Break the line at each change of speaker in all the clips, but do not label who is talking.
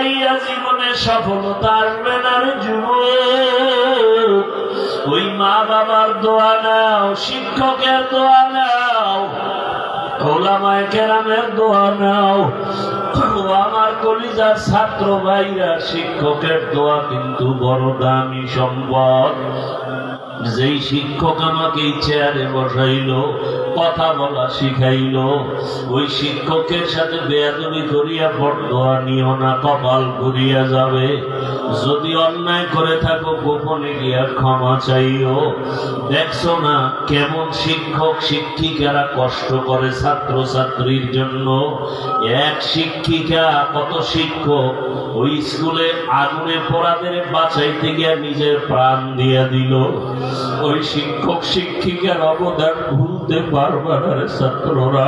পাইয়া জীবনে সফলতা আসবে না রে যুবক। ওই মা বাবার দোয়া নাও, শিক্ষকের দোয়া নাও, ওলামায়ে কেরামের দোয়া নাও। আমার কলিজার ছাত্র ভাইরা, শিক্ষকের দোয়া কিন্তু বড় দামি সম্পদ। যেই শিক্ষক আমাকে চেয়ারে বসাইলো, কথা বলা শিখাইলো, ওই শিক্ষকের সাথে বেয়াদবি করিয়া বরদোয়া নিও না, কপাল করিয়া যাবে। যদি অন্যায় করে থাকো গোপনে গিয়া ক্ষমা চাইও। দেখছো না কেমন শিক্ষক শিক্ষিকারা কষ্ট করে ছাত্র ছাত্রীর জন্য। এক শিক্ষিকা কত শিক্ষক ওই স্কুলে আগুনে পোড়াদের বাঁচাইতে গিয়া নিজের প্রাণ দিয়া দিল। ওই শিক্ষক শিক্ষিকার অবদান ভুলতে পারবে না রে ছাত্ররা।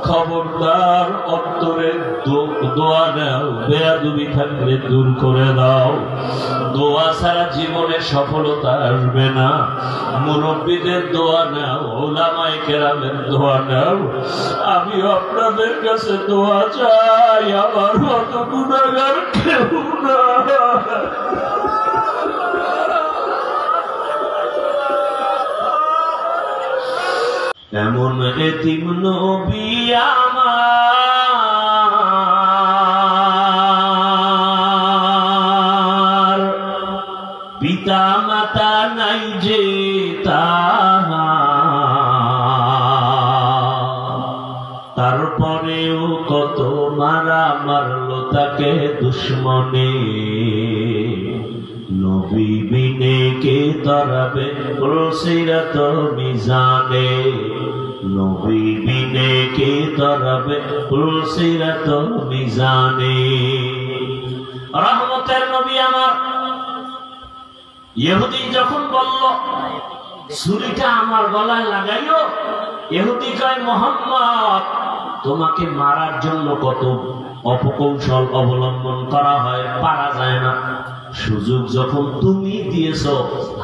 খবরদার, অন্তরে দোয়া নাও, বেয়াদবি থাকলে দূর করে দাও। দোয়া ছাড়া জীবনে সফলতা আসবে না। মুরব্বীদের দোয়া নাও, ওলামায়ে কেরামের দোয়া নাও। আমি আপনাদের কাছে দোয়া চাই, আমার মতো গুনাহগার কেউ না। এমন এতিম নবী আমার, পিতা মাতা নাই যে তারপরেও কত মারা মারলো তাকে দুশ্মনে। নবী বিনে কে তরাবে পুলসিরাত মিজানে। নবী বিনে কে তরাবে পুলসিরাত মিজানে। রহমতের নবী আমার। ইহুদি যখন বলল ছুরিটা আমার গলায় লাগাইও, ইহুদি কয় মুহাম্মদ তোমাকে মারার জন্য কত অপকৌশল অবলম্বন করা হয়, পারা যায় না। সুযোগ যখন তুমি দিয়েছ,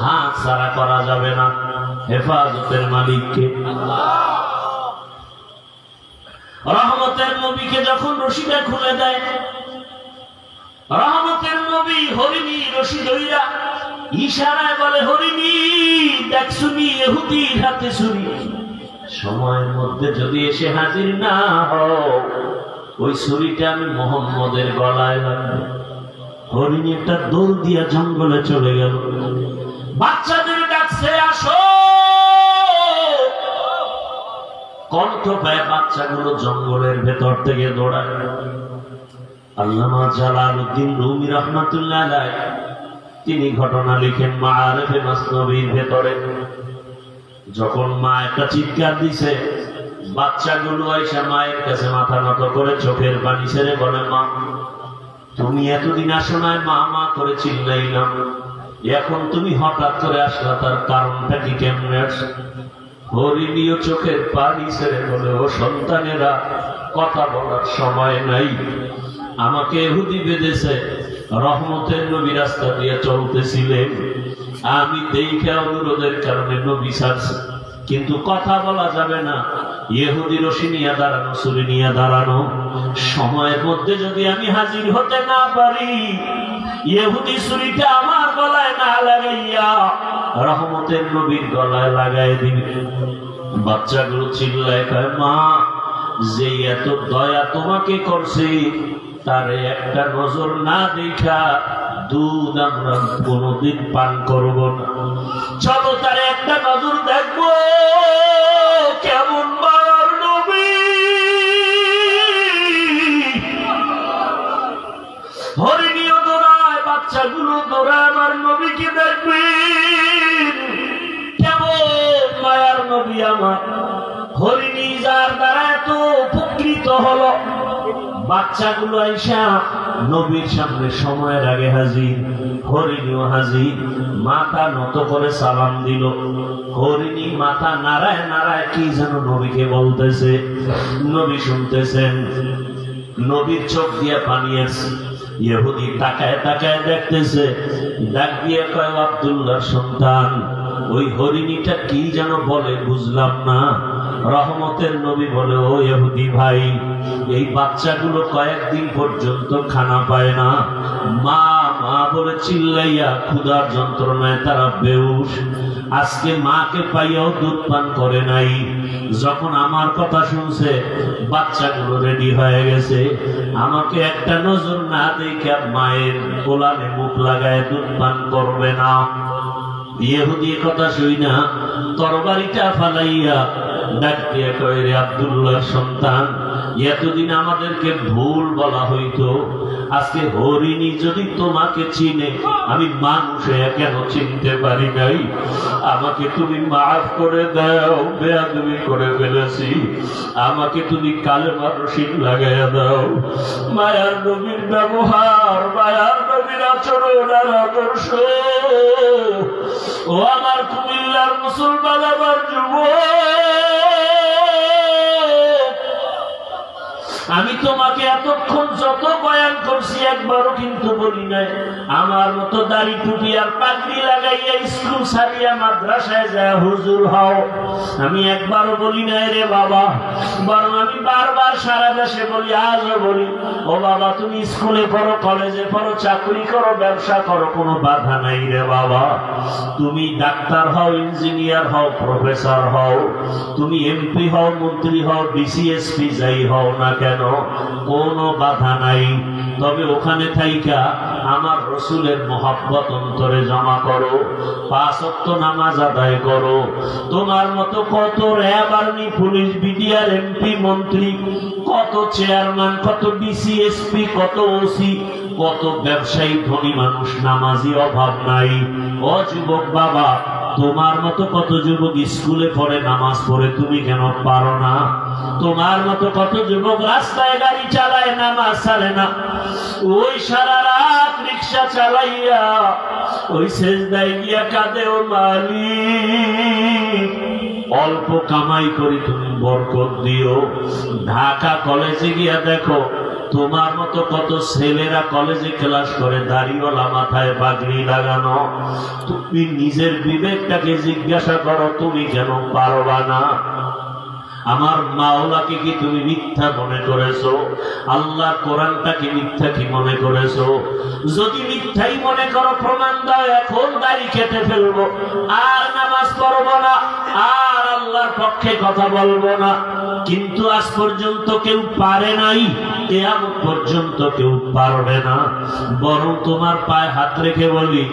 হাত ছাড়া করা যাবে না। হেফাজতের মালিককে রহমতের নবীকে যখন রশিদা খুলে দেয়, রহমতের নবী হরিণী রশি ধইরা ইশারায় বলে, হরিণী দেখছুনি ইহুদির হাতে ছুরি, সময়ের মধ্যে যদি এসে হাজির না হও, ওই ছুরিটা আমি মুহাম্মদের গলায় লাগবে। হরিণী একটা দৌড় দিয়া জঙ্গলে চলে গেল। বাচ্চাদের ডাকছে, আসো। কণ্ঠ পায় বাচ্চাগুলো জঙ্গলের ভেতর থেকে দৌড়ায়। আল্লামা জালালউদ্দিন রুমি রাহমাতুল্লাহ আলাইহি তিনি ঘটনা লিখেন মাআরিফে মাসনবীর ভেতরে। যখন মা একটা চিৎকার দিছে, বাচ্চাগুলো এসে মায়ের কাছে মাথা নত করে চোখের পানি ছেড়ে বলে, মা তুমি এতদিন আসো নাই, মা মা করে চিল্লাইলাম, এখন তুমি হঠাৎ করে আসলা, তার কারণটা কি, কেমনে আসে? হরিণীয় চোখের পানি ছেড়ে বলে, ও সন্তানেরা, কথা বলার সময় নাই, আমাকে ইহুদি বেঁধেছে। রহমতের নবী রাস্তা দিয়ে চলতেছিলেন, আমি দেখে অনুরোধের কারণে নবী ছাড়ছি, কিন্তু কথা বলা যাবে না। ইহুদি রশি নিয়ে দাঁড়ানো, ছুরি নিয়ে দাঁড়ানো, সময়ের মধ্যে যদি আমি হাজির হতে না পারি, ইহুদি ছুরিটা আমার গলায় না লাগাইয়া রহমতের নবীর গলায় লাগাই দিবে। বাচ্চাগুলো চিল্লায় কয়, মা যে এত দয়া তোমাকে করছে, তারে একটা নজর না দেখা দুধ আমরা কোনদিন পান করব না। চলো তারে একটা নজর দেখবো, কেমন মার নবী। হরিণীও দৌড়ায়, বাচ্চাগুলো দৌড়ায়, আমার নবীকে দেখবেন, কেমন মায়ার নবী আমার। হরিণী যার দ্বারা এত উপকৃত হলো, বাচ্চাগুলো আইসা নবীর সামনে সময়ের আগে হাজির, হরিণীও হাজির, মাথা নত করে সালাম দিল। হরিণী মাথা নাড়ায় নাড়ায় কি যেন নবীকে বলতেছে, নবী শুনতেছেন। নবীর চোখ দিয়ে পানি আসছে। ইহুদি তাকায় তাকায় দেখতেছে, ডাক দিয়ে কয়, আব্দুল্লাহর সন্তান, ওই হরিণীটা কি যেন বলে বুঝলাম না। রহমতের নবী বলে, ও ইহুদি ভাই, এই বাচ্চাগুলো কয়েকদিন পর্যন্ত খানা পায় না, মা মা বলে চিল্লাইয়া ক্ষুধার যন্ত্রণায় তারা বেহুশ। আজকে মাকে পাইয়াও দুধ পান করে নাই। যখন আমার কথা শুনছে বাচ্চাগুলো রেডি হয়ে গেছে, আমাকে একটা নজর না দেখে মায়ের কোলানে মুখ লাগায় দুধ পান করবে না। ইহুদি কথা শুই না তরবারিটা ফালাইয়া ডাক দিয়ে কয়, রে আব্দুল্লাহর সন্তান, এতদিন আমাদেরকে ভুল বলা হইতো, আজকে হরিণী যদি তোমাকে চিনে, আমি মানুষ কেন চিনতে পারি নাই? আমাকে তুমি মাফ করে দাও, বেয়াদবি করে ফেলেছি, আমাকে তুমি কালেমার রশিদ লাগাইয়া দাও। মায়ার নবীর ব্যবহার, মায়ার নবীর আচরণ আর আদর্শ, ও আমার কুমিল্লার মুসলমান, আমার আমি তোমাকে এতক্ষণ যত বয়ান করছি একবারও কিন্তু বলি নাই আমার মতো দাড়ি টুপি আর পাগড়ি লাগাইয়া স্কুল ছাড়িয়া মাদ্রাসায় যায় হুজুর হও। আমি একবারও বলি নাই রে বাবা, বরং আমি বারবার সারা দেশে বলি, আজও বলি, ও বাবা তুমি স্কুলে পড়ো, কলেজে পড়ো, চাকরি করো, ব্যবসা করো, কোনো বাধা নাই রে বাবা। তুমি ডাক্তার হও, ইঞ্জিনিয়ার হও, প্রফেসর হও, তুমি এমপি হও, মন্ত্রী হও, ডিসিএসপি যাই হও না কেন, কোনো বাধা নাই। তবে ওখানে থাইকা আমার রসুলের মহব্বত অন্তরে জমা করো, 5 ওয়াক্ত নামাজ আদায় করো। তোমার মতো কত RAB, army, police, BDR, MP, মন্ত্রী, কত চেয়ারম্যান, কত ডিসিএসপি, কত ওসি, কত ব্যবসায়ী, ধনী মানুষ নামাজি অভাব নাই। ও যুবক বাবা, তোমার মতো কত যুবক স্কুলে পড়ে, নামাজ পড়ে, তুমি কেন পারো না? তোমার মতো কত যুবক রাস্তায় গাড়ি চালায়, নামাজ ছাড়ে না। ওই সারা রাত রিক্সা চালাইয়া ওই সেজদায় গিয়া কাঁদে, ও মালিক অল্প কামাই করি তুমি বরকত দিও। ঢাকা কলেজে গিয়া দেখো, তোমার মতো কত ছেলেরা কলেজে ক্লাস করে, দাড়িওয়ালা, মাথায় পাগড়ি লাগানো। তুমি নিজের বিবেকটাকে জিজ্ঞাসা করো, তুমি কেন পারবা না? আমার মাওলাকে কি তুমি মিথ্যা মনে করেছো? আল্লাহ কোরআনটাকে মিথ্যা কি মনে করেছো? যদি মিথ্যাই মনে করো, প্রমাণ দাও, এখন দাড়ি কেটে ফেলবো, আর নামাজ পড়বো না, আর আল্লাহর পক্ষে কথা বলবো না। কিন্তু আজ পর্যন্ত কেউ পারে নাই, কিয়ামত পর্যন্ত কেউ পারবে না। বরং তোমার পায়ে হাত রেখে বলি,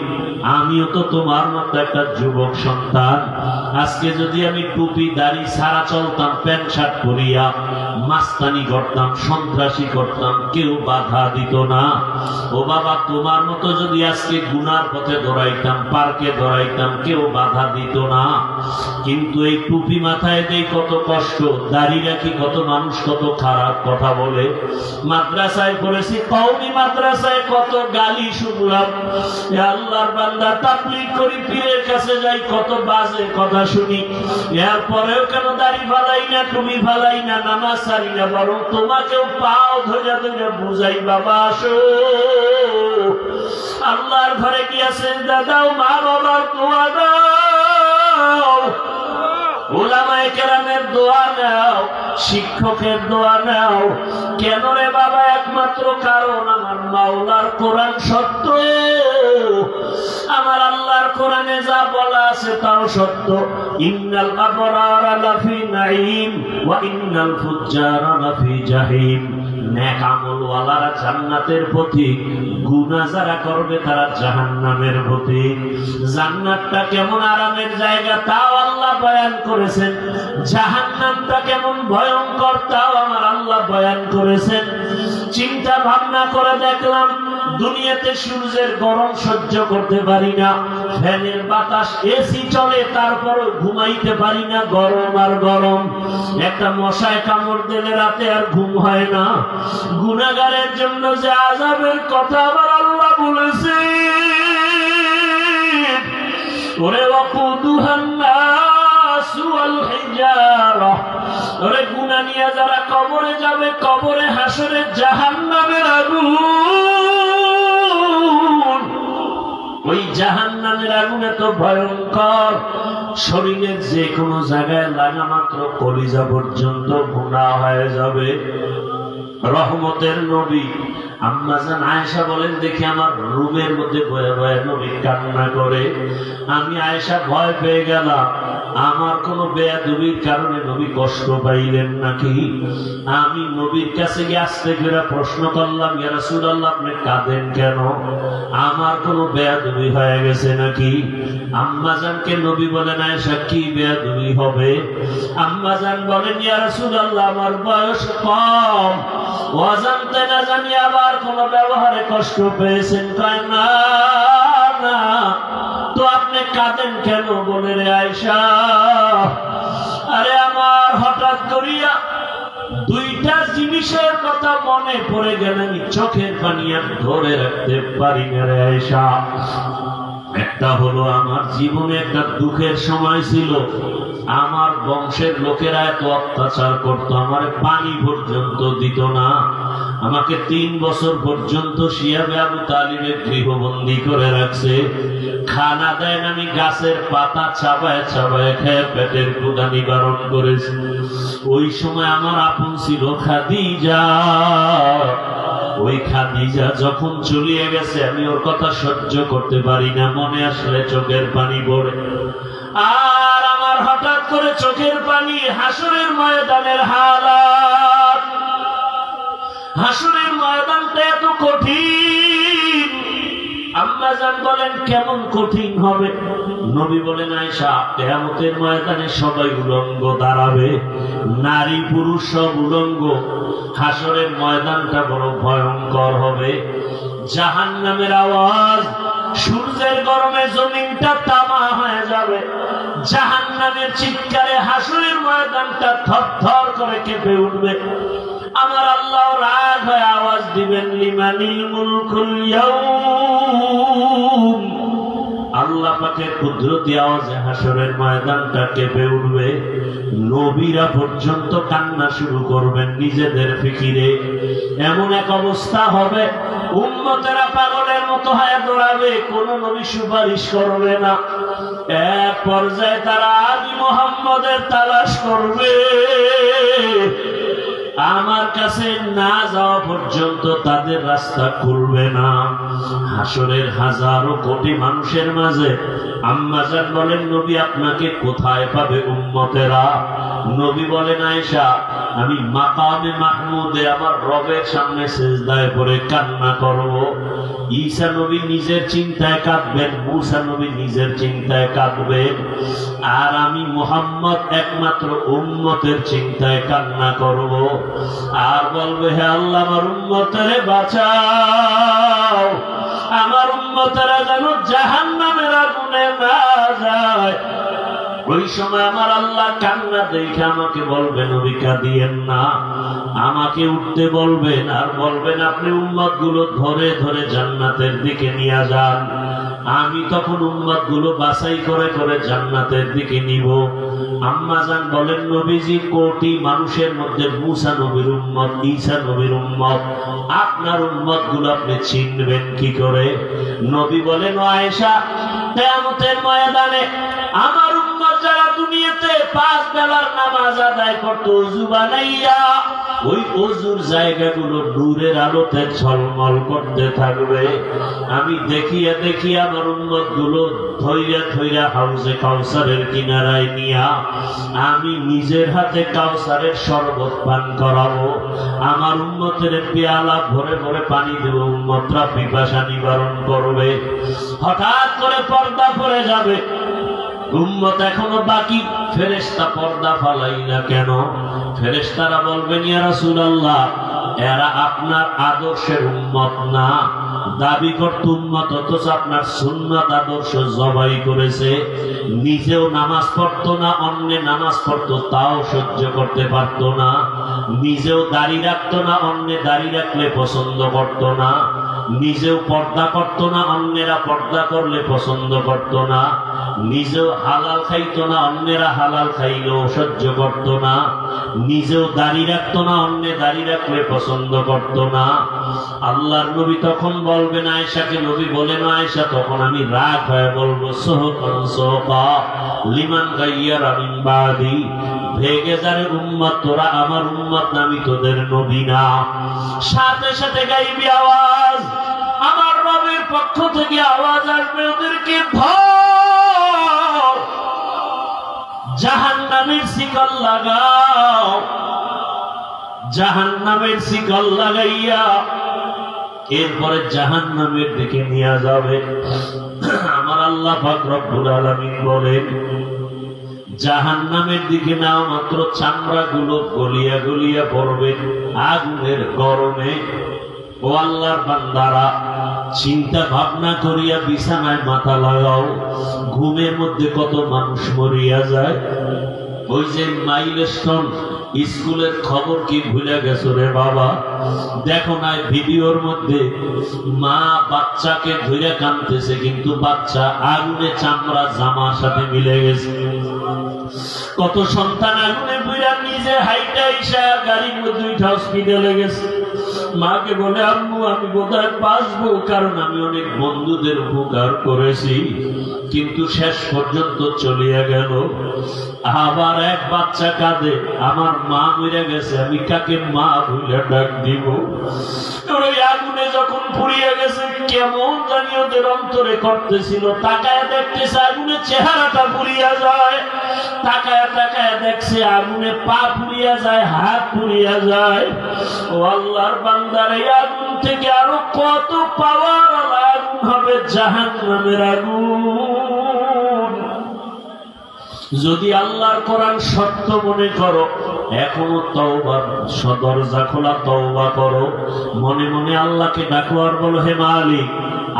আমিও তো তোমার মতো একটা যুবক সন্তান। আজকে যদি আমি টুপি দাড়ি ছাড়া চলতাম, প্যান্ট শার্ট পরিয়া মাস্তানি করতাম, সন্ত্রাসী করতাম, কেউ বাধা দিত না। ও বাবা, তোমার মতো যদি আজকে গুনার পথে দৌড়াইতাম, পার্কে দৌড়াইতাম, কেউ বাধা দিত না। কিন্তু এই টুপি মাথায় দেই কত কষ্ট, দাড়ি রাখি কত মানুষ কত খারাপ কথা বলে। মাদ্রাসায় পড়েছি, কওমি মাদ্রাসায় কত গালি শুনলাম। আল্লাহর বান্দা, তাবলীগ করি, পীরের কাছে যাই, কত বাজে কথা শুনি। এরপরেও কেন দাড়ি ফালাই না, টুপি ফালাই না, নামাজ ছাড়ি না, বরং তোমাকেও পাও ধরে ধরে বুঝাই, বাবা আসো আল্লাহর ঘরে গিয়া সেজদা দাও, মা বাবার দোয়া দাও, উলামায়ে কেরামের দোয়া নাও, শিক্ষকের দোয়া নাও। কেন রে বাবা? একমাত্র কারণ আমার মাওলার কোরআন সত্য, আমার আল্লাহর কোরআনে যা বলা আছে তাও সত্য। ইন্নাল আবরারা লাফি নাঈম ওয়া ইন্নাল ফুজ্জারা লাফি জাহিম। নেক আমলওয়ালারা জান্নাতের পথিক, গুনাহ যারা করবে তারা জাহান্নামের পথিক। জান্নাতটা কেমন আরামের জায়গা তাও আল্লাহ বয়ান করেছেন, জাহান্নামটা কেমন ভয়ঙ্কর তাও আমার আল্লাহ বয়ান করেছেন। চিন্তা ভাবনা করে দেখলাম, দুনিয়াতে সূর্যের গরম সহ্য করতে পারি না, ফ্যানের বাতাস, এসি চলে, তারপরও ঘুমাইতে পারি না, গরম আর গরম। একটা মশায় কামড় দিলে রাতে আর ঘুম হয় না। গুনাহগারের জন্য যে আযাবের কথা আবার আল্লাহ বলেছে, ওরে ওয়াকুদুহান নাসু ওয়াল হিজারা, ওরে গুনাহ নিয়ে যারা কবরে যাবে, কবরে হাসরে জাহান্নামের আগুন। ওই জাহান্নামের আগুন এত ভয়ঙ্কর, শরীরের যে কোনো জায়গায় লাগা মাত্র কলিজা পর্যন্ত ভুনা হয়ে যাবে। রহমতের নবী আম্মা জান আয়েশা বলেন, দেখি আমার রুমের মধ্যে বয়ে বয়ে নবী কান্না করে। আমি আয়েশা ভয় পেয়ে গেলাম, আমার কোন বেয়াদবির কারণে নবী কষ্ট পাইলেন নাকি। আমি নবীর কাছে গিয়ে আস্তে করে প্রশ্ন করলাম, ইয়া রাসূলুল্লাহ আপনি কাঁদেন কেন? আমার কোন বেয়াদবি হয়ে গেছে নাকি? আম্মা জানকে নবী বলেন, আয়েশা কি বেয়াদবি হবে? আম্মা জান বলেন, ইয়া রাসূলুল্লাহ আমার বয়স কম, অজান্তে না জানি আবার কোন ব্যবহারে কষ্ট পেয়েছেন। কয় না না, তো আপনি কাঁদেন কেন? বলে রে আয়েশা, আরে আমার হঠাৎ করিয়া দুইটা জিনিসের কথা মনে পড়ে গেলে আমি চোখের পানি আর ধরে রাখতে পারি না রে আয়েশা। একটা হলো আমার জীবনে একটা দুঃখের সময় ছিল, আমার বংশের লোকেরা এত অত্যাচার করত, আমার পানি পর্যন্ত দিত না। আমাকে 3 বছর পর্যন্ত শিয়াবে আবু তালিবের গৃহবন্দী করে রাখছে। খানা দেন, আমি গাছের পাতা চাবায় চাবায় খেয়ে পেটের ক্ষুধা নিবারণ করেছি। ওই সময় আমার আপন ছিল খাদিজা। ওই খাদিজা যখন চলিয়ে গেছে, আমি ওর কথা সহ্য করতে পারি না, মনে আসলে চোখের পানি পড়ে। আর আমার হঠাৎ করে চোখের পানি হাসরের ময়দানের হালাত। হাসরের ময়দানটা এত কঠিন। আম্মা জান বলেন, কেমন কঠিন হবে? নবী বলেন, আয়েশা কিয়ামতের ময়দানে সবাই উলঙ্গ দাঁড়াবে, নারী পুরুষ সব উলঙ্গ। হাসরের ময়দানটা বড় ভয়ঙ্কর হবে। জাহান্নামের আওয়াজ, সূর্যের গরমে জমিনটা তামা হয়ে যাবে। জাহান্নামের চিৎকারে হাসরের ময়দানটা থরথর করে কেঁপে উঠবে। আমার আল্লাহ রাগ হয়ে আওয়াজ দিবেন, লিমানিল মুলকুল ইয়াউম। আল্লাহ পাকের কুদরতি আওয়াজে হাসরের ময়দানটা কেঁপে উঠবে। নবীরা পর্যন্ত কান্না শুরু করবেন নিজেদের ফিকিরে। এমন এক অবস্থা হবে, উম্মতেরা পাগলের মতো হয়ে দৌড়াবে, কোন নবী সুপারিশ করবে না। এক পর্যায়ে তারা আদি মুহাম্মদের তালাশ করবে। আমার কাছে না যাওয়া পর্যন্ত তাদের রাস্তা খুলবে না। হাসরের হাজারো কোটি মানুষের মাঝে আম্মা জান বলেন, নবী আপনাকে কোথায় পাবে উম্মতেরা? নবী বলেন, আয়েশা আমি মাকামে মাহমুদে আমার রবের সামনে সিজদায় পড়ে কান্না করব। ঈসা নবী নিজের চিন্তায় কাঁদবেন, মুসা নবী নিজের চিন্তায় কাঁদবেন, আর আমি মুহাম্মদ একমাত্র উম্মতের চিন্তায় কান্না করব। আর বলবে, হে আল্লাহ আমার উম্মতেরে বাঁচাও, আমার উম্মতেরা যেন জাহান্নামের আগুনে না যায়। ওই সময় আমার আল্লাহ কান্না দেখে আমাকে বলবেন, নবী কাঁদিয়েন না। আমাকে উঠতে বলবেন আর বলবেন, আপনি উম্মত গুলো ধরে ধরে জান্নাতের দিকে নিয়ে যান। আমি তখন উম্মত গুলো বাছাই করে করে জান্নাতের দিকে নিব। আম্মা জান বলেন, নবীজি কোটি মানুষের মধ্যে মুসা নবীর উম্মত, ঈসা নবীর উম্মত, আপনার উম্মত গুলো আপনি চিনবেন কি করে? নবী বলেন, আয়েশা কিয়ামতের ময়দানে আমার উম্মত যারা দুনিয়াতে 5 বেলার নামাজ আদায় করত ওযু বানাইয়া, ওই ওযুর জায়গাগুলো নূরের আলোতে ঝলমল করতে থাকবে। আমি দেখিয়া দেখিয়া আমার উম্মত গুলো ধৈর্য ধৈর্য হাউজে কাউসারের কিনারায় নিয়া আমি নিজের হাতে কাউসারের শরবত পান করাবো। আমার উম্মতের পেয়ালা ভরে ভরে পানি দেব, উম্মতরা পিপাসা নিবারণ করবে। হঠাৎ করে পর্দা পড়ে যাবে, উম্মত এখনো বাকি। ফেরেশতা পর্দা ফালাই না কেন? ফেরেশতারা বলবেন, ইয়া রাসূলুল্লাহ এরা আপনার আদর্শের উম্মত না, দাবি করত উম্মত, অথচ আপনার সুন্নাত আদর্শ জবাই করেছে। নিজেও নামাজ পড়তো না, অন্যে নামাজ পড়তো তাও সহ্য করতে পারত না। নিজেও দাড়ি রাখতো না, অন্যে দাড়ি রাখলে পছন্দ করত না। নিজেও পর্দা করত না, অন্যেরা পর্দা করলে পছন্দ করত না। নিজেও হালাল খাইতো না, অন্যেরা হালাল খাইলেও সহ্য করতো না, নিজেও দাড়ি রাখতো না, অন্যে দাড়ি রাখলে পছন্দ করতো না। আল্লাহর নবী তখন বলবেন আয়েশাকে, নবী বলেন আয়েশা, তখন আমি রাগ হয়ে বলবো সোহকান সোহকা লিমান গাইয়ারা মিন বাদি, ভেগে যারে উম্মত, তোরা আমার উম্মত না, আমি তোদের নবী না। সাথে সাথে গাইবি আওয়াজ, আমার রবের পক্ষ থেকে আওয়াজ আসবে, ওদেরকে ধর, জাহান্নামের শিকল লাগাও, জাহান্নামের শিকল লাগাইয়া এরপরে জাহান্নামের দিকে নিয়ে যাবে। আমার আল্লাহ পাক রব্বুল আলামিন বলেন, জাহান্নামের দিকে নাও মাত্র চামড়া গুলো গলিয়া গলিয়া পড়বে আগুনের গরমে। ও আল্লাহর বান্দারা, চিন্তা ভাবনা করিয়া বিছানায় মাথা লাগাও, ঘুমের মধ্যে কত মানুষ মরিয়া যায়। ওই যে মাইলস্টোন স্কুলের খবর কি ভুলে গেছো রে বাবা? দেখো না ভিডিওর মধ্যে মা বাচ্চাকে ধরে কাঁদতেছে, কিন্তু বাচ্চা আগুনে চামড়া জামার সাথে মিলে গেছে। কত সন্তান আগুনে পুড়া নিজে হাইটা ইসা গাড়ির মধ্যে উঠে হসপিটালে গেছে। মাকে বলে, আম্মু আমি বোধহয় বাঁচবো, কারণ আমি অনেক বন্ধুদের উপকার করেছি, কিন্তু শেষ পর্যন্ত চলিয়া গেল। আবার এক বাচ্চা কাঁদে, আমার মা মরে গেছে, আমি কাকে মা ভুলে ডাক দিব? ওই আগুনে যখন পুড়িয়ে গেছে, কেমন জানি ওদের অন্তরে করতেছিল। তাকায় দেখতেছে আগুনে চেহারাটা পুড়িয়া যায়, তাকায় তাকায় দেখছে আগুনে পা পুড়িয়া যায়, হাত পুড়িয়া যায়। ও আল্লাহর বান্দার, এই আগুন থেকে আরো কত পাওয়ার আগুন হবে, জাহান্নামের আগুন। যদি আল্লাহর কোরআন সত্য মনে করো, এখনো তওবার দরজা খোলা, তওবা করো, মনে মনে আল্লাহকে ডাকো আর বলো, হে মালিক,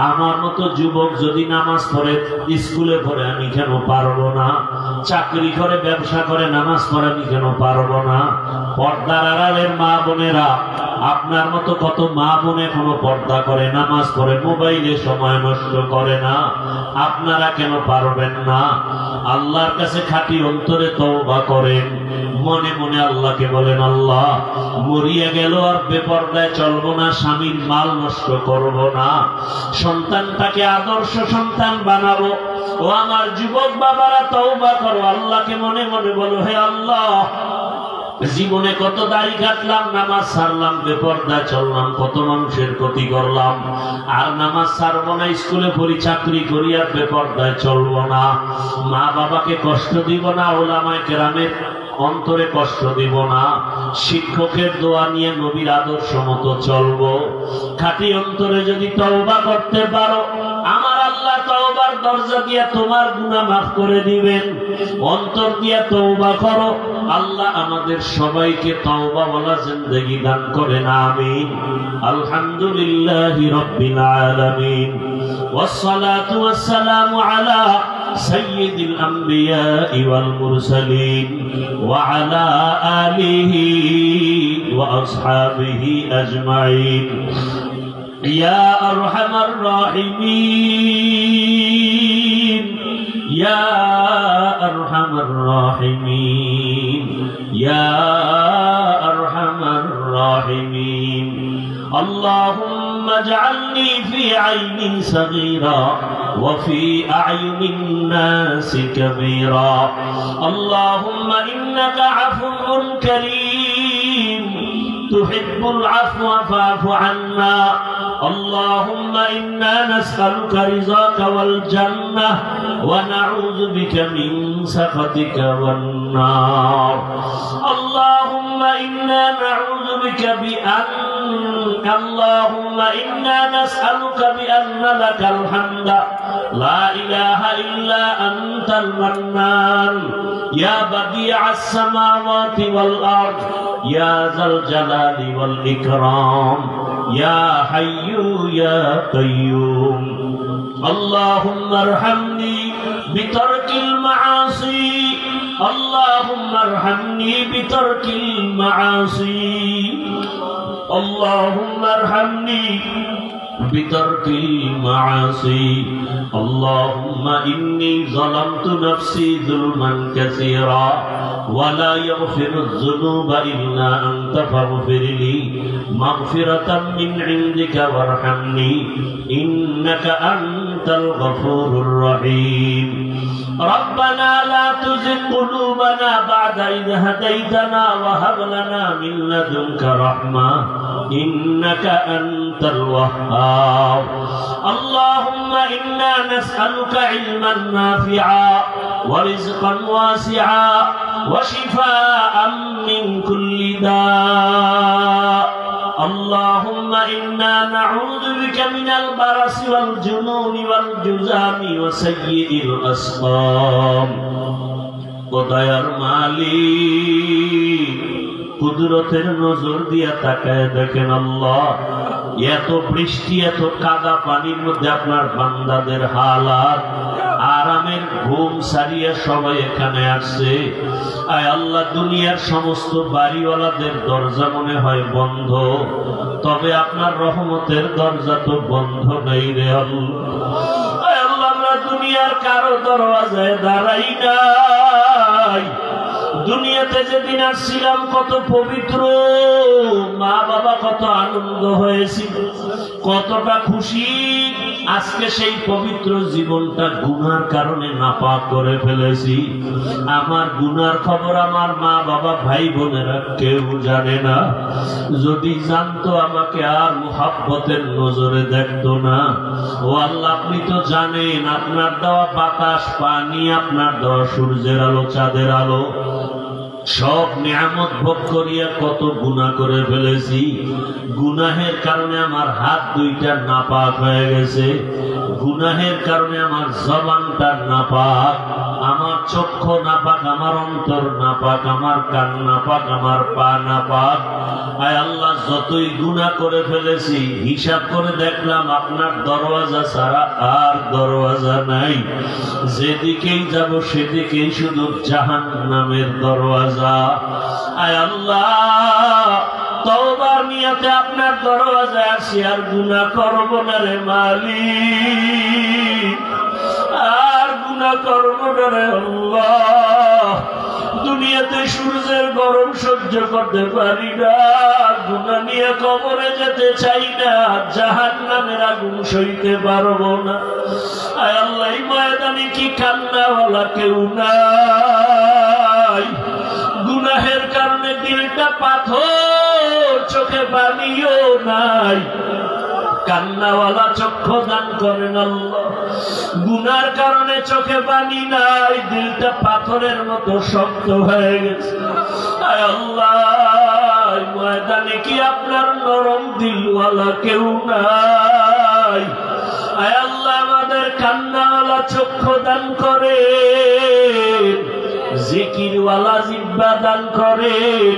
আমার মতো যুবক যদি নামাজ পড়ে, স্কুলে পড়ে, আমি কেন পারবো না? চাকরি করে, ব্যবসা করে, নামাজ পড়ে, আমি কেন পারবো না? পর্দার আড়ালের মা বোনেরা, আপনার মতো কত মা বোন এখনো পর্দা করে, নামাজ পড়ে, মোবাইলে সময় নষ্ট করে না, আপনারা কেন পারবেন না? আল্লাহর কাছে খাঁটি অন্তরে তওবা করেন, মনে মনে আল্লাহকে বলেন, আল্লাহ মরিয়া গেল আর বেপরদায় চলবো না, স্বামীর মাল নষ্ট করব না, সন্তানটাকে আদর্শ সন্তান বানাবো। ও আমার যুবক বাবারা, তওবা করো, আল্লাহকে মনে মনে বলো, হে আল্লাহ, জীবনে কত দাড়ি কাটলাম, নামাজ ছাড়লাম, বেপরদায় চললাম, কত মানুষের ক্ষতি করলাম, আর নামাজ ছাড়বো না, স্কুলে পড়ি, চাকরি করি, আর বেপরদায় চলবো না, মা বাবাকে কষ্ট দিব না, ওলামায়ে কেরামের অন্তরে কষ্ট দিব না, শিক্ষকের দোয়া নিয়ে নবীর আদর্শ মতো চলবো। খাঁটি অন্তরে যদি তওবা করতে পারো, আমার আল্লাহ তওবার দরজা দিয়া তোমার গুনাহ মাফ করে দিবেন। অন্তর দিয়া তওবা করো, আল্লাহ আমাদের সবাইকে তওবা ওয়ালা জিন্দেগি দান করেন, আমিন। আলহামদুলিল্লাহি রাব্বিল আলামিন, ওয়াসসালাতু ওয়াসসালামু আলা সাইয়্যিদিল আমবিয়াই ওয়াল মুরসালিন ওয়া আলা আলিহি ওয়া আসহাবিহি আজমাইন। ইয়া আরহামার রাহিমিন, ইয়া আরহামার রাহিমিন, ইয়া আরহামার রাহিমিন। اللهم اجعلني في عيني صغيرا وفي أعين الناس كبيرا. اللهم إنك عفو كريم تحب العفو فاعف عنا. اللهم إنا نسألك رضاك والجنة ونعوذ بك من سخطك والنار. اللهم إنا نعوذ بك اللهم إنا نسألك بأن لك الحمد لا إله إلا أنت المنان يا بديع السماوات والأرض يا ذا الجلال والإكرام يا حي يا قيوم. اللهم ارحمني بترك المعاصي. اللهم ارحمني بترك المعاصي. اللهم ارحمني بترك المعاصي اللهم إني ظلمت نفسي ظلما كثيرا ولا يغفر الذنوب إلا أنت فاغفر لي مغفرة من عندك وارحمني إنك أنت الغفور الرحيم ربنا لا تزغ قلوبنا بعد إذ هديتنا وهب لنا من لدنك رحمة إنك أنت الوهاب اللهم إنا نسألك علما نافعا ورزقا واسعا وشفاء من كل داء اللهم إنا نعوذ بك من البرص والجنون والجذام وسيء الأسقام দয়ার মালিক কুদরতের নজর দিয়া তাকায় দেখেন আল্লাহ এত বৃষ্টি এত কাদা পানির মধ্যে আপনার বান্দাদের হালাত আরামের ঘুম সারিয়া সবাই এখানে আসছে আয় আল্লাহ দুনিয়ার সমস্ত বাড়িওয়ালাদের দরজা মনে হয় বন্ধ তবে আপনার রহমতের দরজা তো বন্ধ নেই রে আল্লাহ আয় আল্লাহ আমরা দুনিয়ার কারো দরওয়াজায় দাঁড়াই নাই দুনিয়াতে যেদিন আসছিলাম কত পবিত্র মা বাবা কত আনন্দ হয়েছিল কতটা খুশি আজকে সেই পবিত্র জীবনটা গুনার কারণে নাপাক করে ফেলেছি আমার গুনার খবর আমার মা বাবা ভাই বোনেরা কেউ জানে না যদি জানতো আমাকে আর মুহাব্বতের নজরে দেখতো না ও আল্লাহ আপনি তো জানেন আপনার দেওয়া বাতাস পানি আপনার দেওয়া সূর্যের আলো চাঁদের আলো সব নিয়ামত ভোগ করিয়া কত গুনাহ করে ফেলেছি গুনাহের কারণে আমার হাত দুইটা নাপাক হয়ে গেছে গুনাহের কারণে আমার জবানটা নাপাক আমার চক্ষু নাপাক আমার অন্তর নাপাক আমার কান নাপাক আমার পা নাপাক আয় আল্লাহ যতই গুনাহ করে ফেলেছি হিসাব করে দেখলাম আপনার দরওয়াজা ছাড়া আর দরওয়াজা নাই যেদিকেই যাব সেদিকেই শুধু জাহান্নামের দরওয়াজা আয় আল্লাহ তওবার নিয়তে আপনার দরওয়াজায় আসি আর গুনাহ করব না রে মালিক আর গুনাহ করব না রে আল্লাহ দুনিয়াতে সূর্যের গরম সহ্য করতে পারি না গুনাহ নিয়ে কবরে যেতে চাই না জাহান্নামের আগুন সইতে পারবো না আয় আল্লাহ এই ময়দানে কি কান্নাওয়ালা কেউ নাই গুনাহের কারণে দিলটা পাথর চোখে পানিও নাই কান্নাওয়ালা চক্ষু দান করেন আল্লাহ গুনার কারণে চোখে পানি নাই দিলটা পাথরের মতো শক্ত হয়ে গেছে আয় আল্লাহ ময়দানে কি আপনার নরম দিলওয়ালা কেউ নাই আয় আল্লাহ আমাদের কান্নাওয়ালা চক্ষু দান করেন জিকিরওয়ালা জিহ্বা দান করেন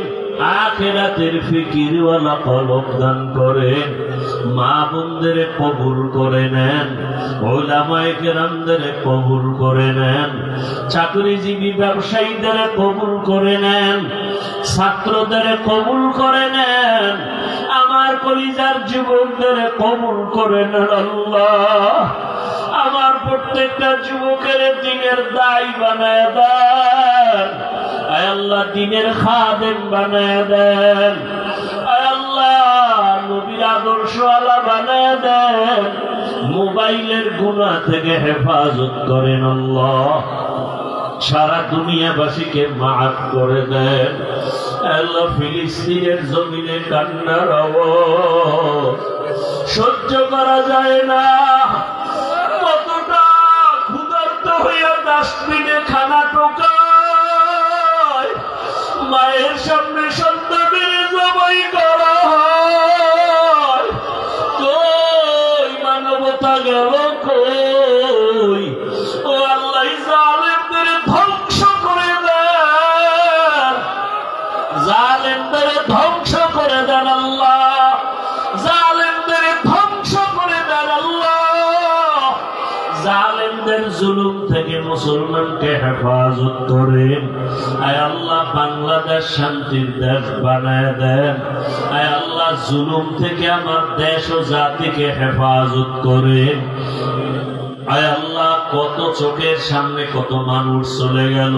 আখিরাতের ফিকিরওয়ালা কলব দান করেন মা বোনদের কবুল করে নেন উলামায়ে কেরামদের কবুল করে নেন চাকরিজীবী ব্যবসায়ীদের কবুল করে নেন ছাত্রদের কবুল করে নেন আমার কলিজার যুবকদের কবুল করে নেন আল্লাহ আমার প্রত্যেকটা যুবকের দিনের দায়ী বানায় দেন আয় আল্লাহ দিনের খাদেম বানায় দেন আয় আল্লাহ নবীর আদর্শওয়ালা বানায় দেন মোবাইলের গুনাহ থেকে হেফাজত করেন আল্লাহ সারা দুনিয়াবাসীকে মাফ করে দেন আল্লাহ ফিলিস্তিনের জমিনে কান্নার আওয়াজ সহ্য করা যায় না কতটা ক্ষুধার্ত হইয়া ডাস্টবিনে খানা টোকায় মায়ের সামনে সন্তানের জবাই করা হয় কই মানবতা গেল কই ও আল্লাহ জালেমদের ধ্বংস করে দেন জালেমদের ধ্বংস করে দেন আল্লাহ জালেমদের ধ্বংস করে দেন আল্লাহ জালেমদের জুলুম থেকে মুসলমানকে হেফাজত করেন আয় আল্লাহ বাংলাদেশ শান্তির দেশ বানায় দেন আয় আল্লাহ জুলুম থেকে আমার দেশ ও জাতিকে হেফাজত করেন। আয় আল্লাহ, কত চোখের সামনে কত মানুষ চলে গেল।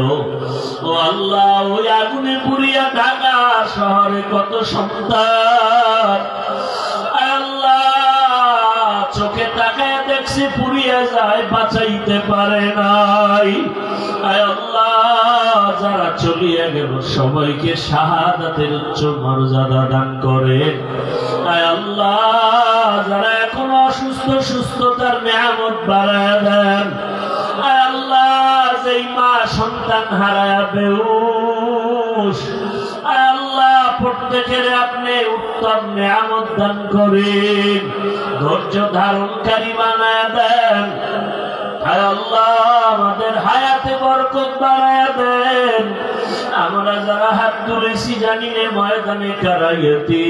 ও আল্লাহ, ওই আগুনে পুড়িয়া ঢাকা শহরে কত সন্তান আয় আল্লাহ চোখে তাকায় দেখছি পুড়িয়া যায়, বাঁচাইতে পারে নাই। আয় আল্লাহ, যারা চলিয়া গেল সবাইকে শাহাদাতের উচ্চ মর্যাদা দান করে। আয় আল্লাহ, যারা এখন অসুস্থ সুস্থতার নিয়ামত বাড়ায় দেন। আয় আল্লাহ, যেই মা সন্তান হারায় বেহুশ, আয় আল্লাহ প্রত্যেকের আপনি উত্তম নিয়ামত দান করেন, ধৈর্য ধারণকারী বানায় দেন। আয় আল্লাহ, আমাদের হায়াতে বরকত বাড়ায় দেন। আমরা যারা হাত তুলেছি জানি রে ময়দানে কারাইয়াতি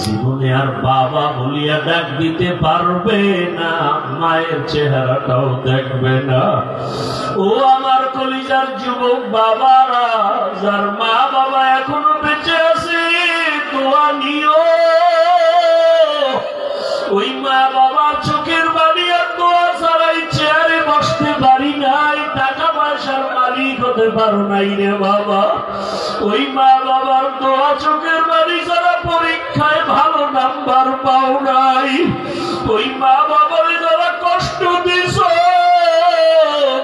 জীবনে আর বাবা বলিয়া ডাক দিতে পারবে না, মায়ের চেহারাটাও দেখবে না। ও আমার কলিজার যুবক বাবারা, যার মা বাবা এখনো বেঁচে আছে, দোয়া নিও। ওই মা বাবার চোখের বাড়ি আর দোয়া ছাড়াই চেয়ারে বসতে পারি নাই, টাকা পয়সার মালিক হতে পারো নাই রে বাবা। ওই মা বাবার দোয়া চোখের বাড়ি যারা পরীক্ষায় ভালো নাম্বার পাও নাই, ওই মা বাবার যারা কষ্ট দিছ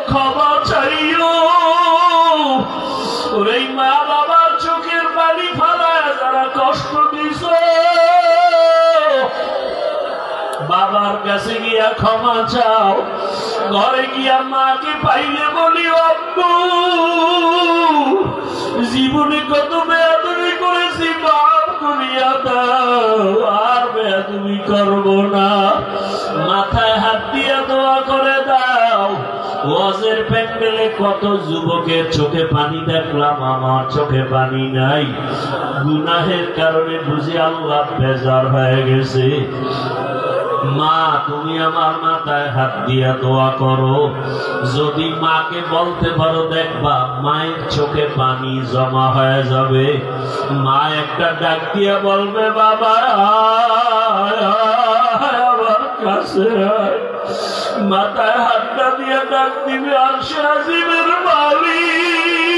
ক্ষমা চাইও। ওই মা বাবার চোখের বাড়ি ফালায় যারা কষ্ট দিছ বাবার কাছে গিয়া ক্ষমা চাও। ঘরে গিয়া মাকে পাইলে বলি, আব্বু জীবনে কত বেয়াদবি করেছি, মাফ করিয়া দাও, আর বেয়াদবি করব না। মাথায় হাত দিয়া দোয়া করে দাও। ওয়াজের প্যান্ডেলে কত যুবকের চোখে পানি দেখলাম, আমার চোখে পানি নাই। গুনাহের কারণে বুঝি আল্লাহ বেজার হয়ে গেছে। মা, তুমি আমার মাথায় হাত দিয়া দোয়া করো। যদি মাকে বলতে পারো, দেখবা মায়ের চোখে পানি জমা হয়ে যাবে। মা একটা ডাক দিয়া বলবে, বাবা আমার কাছে মাথায় হাতটা দিয়া ডাক দিবে, আরশে আজিমের মালিক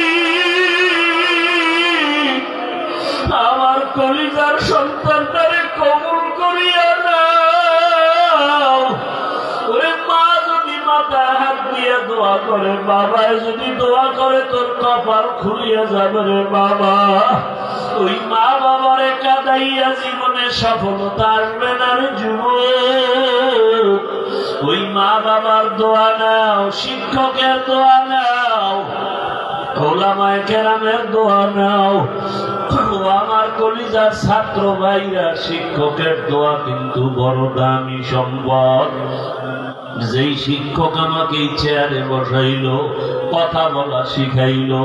আমার কলিজার সন্তানটারে কবুল করিয়া নাও। ওরে মা যদি মাথায় হাত দিয়ে দোয়া করে, বাবায় যদি দোয়া করে, তোর কপাল খুলিয়া যাবে রে বাবা। ওই মা বাবারে কাঁদাইয়া জীবনে সফলতা আসবে না রে যুবক। ওই মা বাবার দোয়া নাও, শিক্ষকের দোয়া নাও, ওলামায়ে কেরামের দোয়া নাও। আমার কলিজার ছাত্র ভাইরা, শিক্ষকের দোয়া কিন্তু বড় দামি সম্পদ। যেই শিক্ষক আমাকে চেয়ারে বসাইলো, কথা বলা শিখাইলো,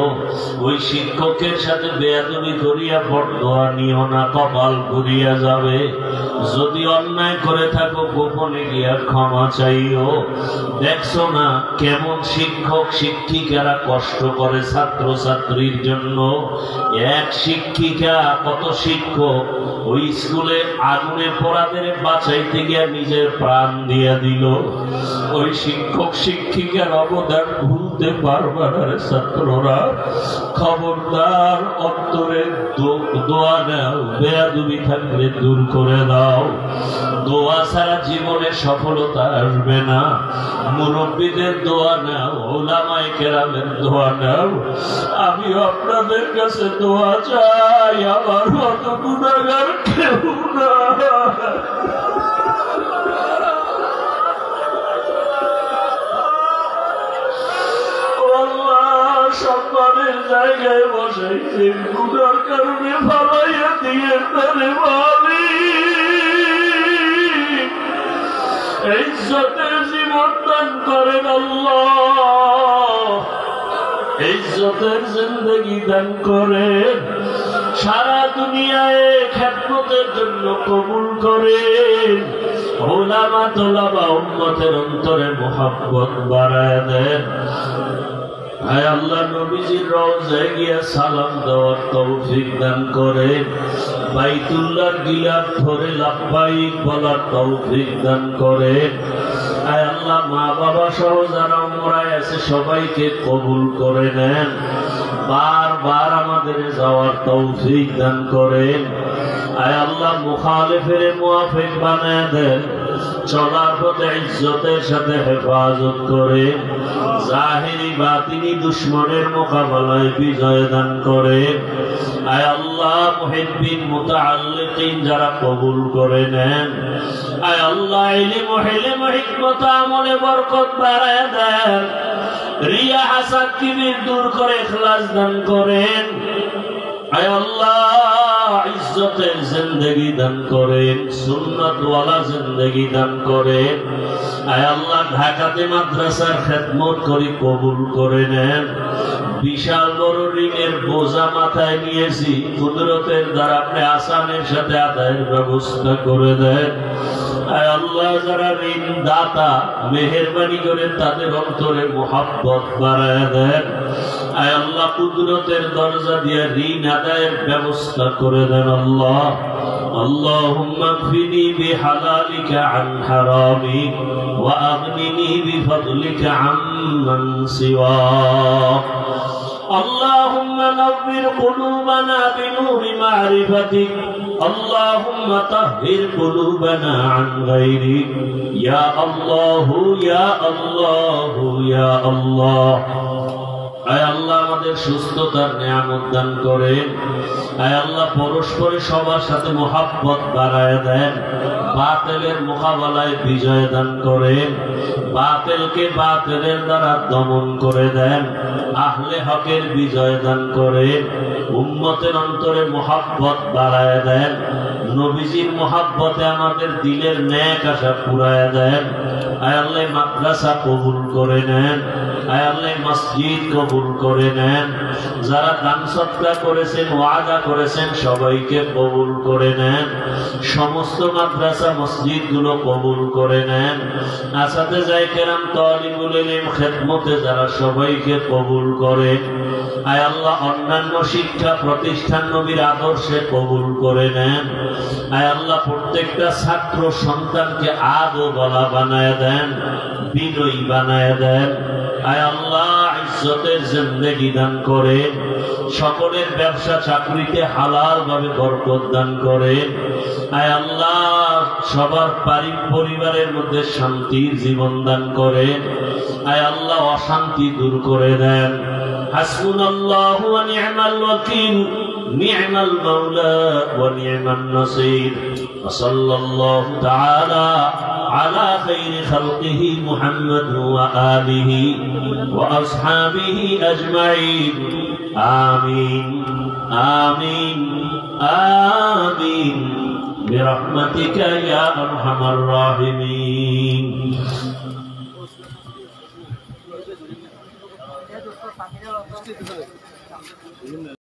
ওই শিক্ষকের সাথে বেয়াদবি করিয়া বরদোয়া নিও না, কপাল ঘুরিয়া যাবে। যদি অন্যায় করে থাকো, গোপনে গিয়া ক্ষমা চাইও। দেখছো না কেমন শিক্ষক শিক্ষিকারা কষ্ট করে ছাত্র ছাত্রীর জন্য। এক শিক্ষিকা কত শিক্ষক ওই স্কুলে আগুনে পোড়াদের বাঁচাইতে গিয়া নিজের প্রাণ দিয়া দিল। ওই শিক্ষক শিক্ষিকার অবদান ভুলতে পারবে না রে ছাত্ররা। খবরদার, অন্তরে দোয়া নাও, বেয়াদবি থাকলে দূর করে দাও। দোয়া ছাড়া জীবনে সফলতা আসবে না। মুরব্বীদের দোয়া নাও, ওলামায়ে কেরামের দোয়া নাও। আমি আপনাদের কাছে দোয়া চাই, আমার মত গুনাহগার কেউ না। সম্মানের জায়গায় বসাইতে গুনার কারণে ফালাইয়া দিয়ে তারে মালিক ইজ্জতের জীবন দান করেন আল্লাহ, ইজ্জতের জিন্দেগি দান করেন। সারা দুনিয়ায় খেদমতের জন্য কবুল করেন। ওলামা তোলাবা উম্মতের অন্তরে মুহাব্বত বাড়ায় দেন। হায় আল্লাহ নবীজির রওজায় গিয়া সালাম দেওয়ার তৌফিক দান করেন, বাইতুল্লাহর গিলাফ ধরে লাব্বাইক বলার তৌফিক দান করেন। হায় আল্লাহ মা বাবা সহ যারা উমরায় আছে সবাইকে কবুল করে নেন, বারবার আমাদের যাওয়ার তৌফিক দান করেন। আয় আল্লাহ মুখালিফের মুওয়াফিক বানায় দেন, চলার পথে ইজ্জতের সাথে হেফাজত করে, জাহিরি বাতিনি দুশ্মনের মোকাবেলায় বিজয় দান করে। আয় আল্লাহ মুহিব্বিন মুতাআল্লিকিন যারা কবুল করে নেন, আয় আল্লাহ ইলম হিলম হিকমত আমলে বরকত বাড়ায় দেন, রিয়া হাসাদ কিবির দূর করে ইখলাস দান করেন। আয় আল্লাহ ইজ্জতের জিন্দেগি দান করেন, সুন্নাত ওয়ালা জিন্দেগি দান করেন। আয় আল্লাহ ঢাকাতে মাদ্রাসার খেদমত করি কবুল করে নেন। বিশাল বড় ঋণের বোঝা মাথায় নিয়েছি, কুদরতের দ্বারা আপনি আসানের সাথে আদায়ের ব্যবস্থা করে দেন। আয় আল্লাহ যারা ঋণ দাতা মেহেরবানি করে তাদের অন্তরে মুহাব্বত বাড়ায় দেন। আয় আল্লাহ কুদরতের দরজা দিয়ে ঋণ আদায়ের ব্যবস্থা করে দেন। আল্লাহ আল্লাহুম্মা কফিনি বিহালালিকা আন হারামিক ওয়া আগনিনি বিফদলিকা আম্মান সিওয়াক। اللهم نور قلوبنا بنور معرفتك، اللهم طهر قلوبنا عن غيرك، يا الله يا الله يا الله। আয় আল্লাহ আমাদের সুস্থতার নিয়ামত দান করেন। আয় আল্লাহ পরস্পরে সবার সাথে মুহাব্বত বাড়ায় দেন, বাতিলের মোকাবেলায় বিজয় দান করেন, বাতিলকে বাতিলের দ্বারা দমন করে দেন, আহলে হকের বিজয় দান করেন, উম্মতের অন্তরে মুহাব্বত বাড়ায় দেন, নবীজির মুহাব্বতে আমাদের দিলের নেক আশা পুরায় দেন। আয় আল্লাহ মাদ্রাসা কবুল করে নেন, আয় আল্লাহ মসজিদ কবুল করে নেন, যারা দান সদকা করেছেন ওয়াদা করেছেন সবাইকে কবুল করে নেন, সমস্ত মাদ্রাসা মসজিদ গুলো কবুল করে নেন, আসাতেজায়ে কেরাম তালিবুল ইলম খেদমতে যারা সবাইকে কবুল করেন। আয় আল্লাহ অন্যান্য শিক্ষা প্রতিষ্ঠান নবীর আদর্শে কবুল করে নেন। আয় আল্লাহ প্রত্যেকটা ছাত্র সন্তানকে আদো গলা বানায় দেন, বিনয়ী বানায় দেন। আয় আল্লাহ ইজ্জতের জিন্দেগি দান করে, সকলের ব্যবসা চাকরিতে হালাল ভাবে বরকত দান করে। আয় আল্লাহ সবার পরিবারের মধ্যে শান্তির জীবন দান করে। আয় আল্লাহ অশান্তি দূর করে দেন। হাসবুনাল্লাহু ওয়া নি'মাল ওয়াকিল, নি'মাল মাওলা ওয়া নি'মান নাসির। ওয়া সাল্লাল্লাহু তাআলা على خير خلقه محمد وآله وأصحابه أجمعين. آمين آمين آمين برحمتك يا أرحم الراحمين.